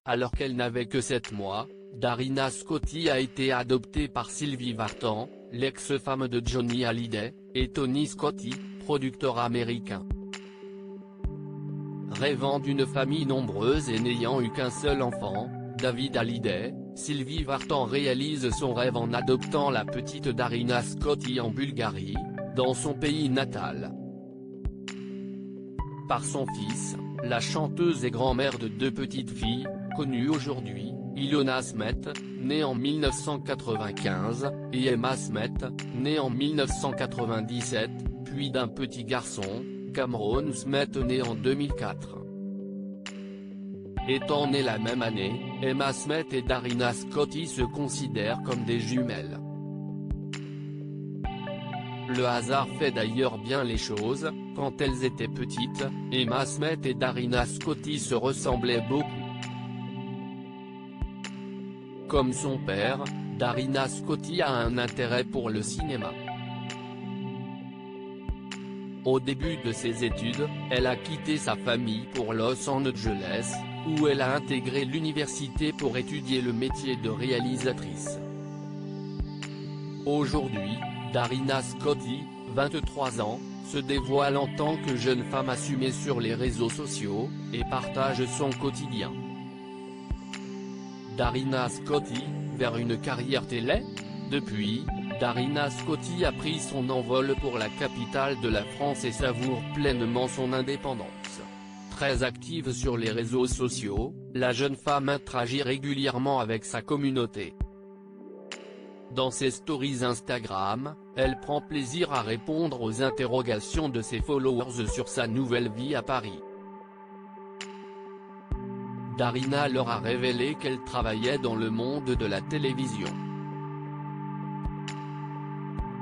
alors qu'elle n'avait que 7 mois, Darina Scotti a été adoptée par Sylvie Vartan, l'ex-femme de Johnny Hallyday, et Tony Scotti, producteur américain. Rêvant d'une famille nombreuse et n'ayant eu qu'un seul enfant, David Hallyday, Sylvie Vartan réalise son rêve en adoptant la petite Darina Scotti en Bulgarie, dans son pays natal. Par son fils, la chanteuse et grand-mère de 2 petites filles, connue aujourd'hui, Ilona Smet, née en 1995, et Emma Smet, née en 1997, puis d'un petit garçon, Cameron Smet né en 2004. Étant née la même année, Emma Smet et Darina Scotti se considèrent comme des jumelles. Le hasard fait d'ailleurs bien les choses, quand elles étaient petites, Emma Smet et Darina Scotti se ressemblaient beaucoup. Comme son père, Darina Scotti a un intérêt pour le cinéma. Au début de ses études, elle a quitté sa famille pour Los Angeles, où elle a intégré l'université pour étudier le métier de réalisatrice. Aujourd'hui, Darina Scotti, 23 ans, se dévoile en tant que jeune femme assumée sur les réseaux sociaux, et partage son quotidien. Darina Scotti, vers une carrière télé ? Depuis, Darina Scotti a pris son envol pour la capitale de la France et savoure pleinement son indépendance. Très active sur les réseaux sociaux, la jeune femme interagit régulièrement avec sa communauté. Dans ses stories Instagram, elle prend plaisir à répondre aux interrogations de ses followers sur sa nouvelle vie à Paris. Darina leur a révélé qu'elle travaillait dans le monde de la télévision.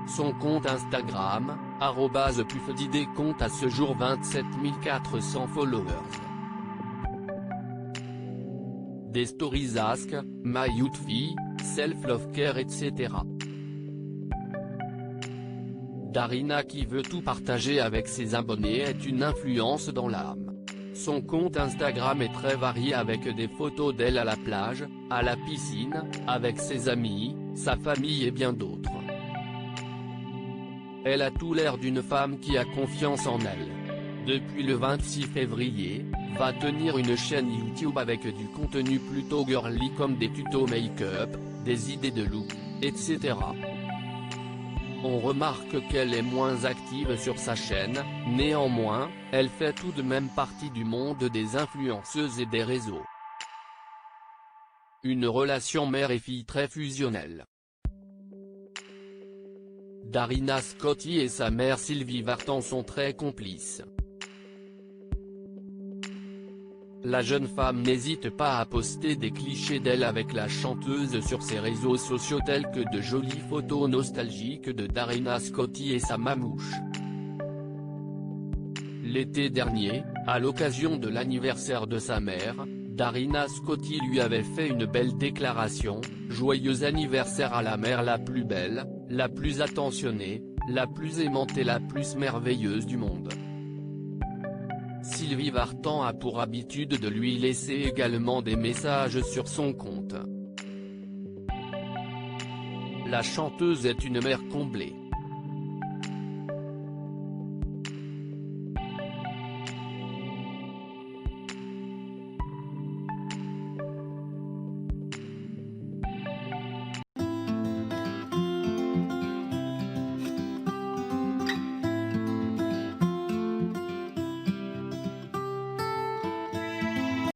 Son compte Instagram, @pufdid compte à ce jour 27 400 followers. Des stories Ask, My Outfit, Self-Love Care etc. Darina qui veut tout partager avec ses abonnés est une influence dans l'âme. Son compte Instagram est très varié avec des photos d'elle à la plage, à la piscine, avec ses amis, sa famille et bien d'autres. Elle a tout l'air d'une femme qui a confiance en elle. Depuis le 26 février, va tenir une chaîne YouTube avec du contenu plutôt girly comme des tutos make-up, des idées de look, etc. On remarque qu'elle est moins active sur sa chaîne, néanmoins, elle fait tout de même partie du monde des influenceuses et des réseaux. Une relation mère et fille très fusionnelle. Darina Scotti et sa mère Sylvie Vartan sont très complices. La jeune femme n'hésite pas à poster des clichés d'elle avec la chanteuse sur ses réseaux sociaux tels que de jolies photos nostalgiques de Darina Scotti et sa mamouche. L'été dernier, à l'occasion de l'anniversaire de sa mère, Darina Scotti lui avait fait une belle déclaration, « Joyeux anniversaire à la mère la plus belle, la plus attentionnée, la plus aimante et la plus merveilleuse du monde ». Sylvie Vartan a pour habitude de lui laisser également des messages sur son compte. La chanteuse est une mère comblée.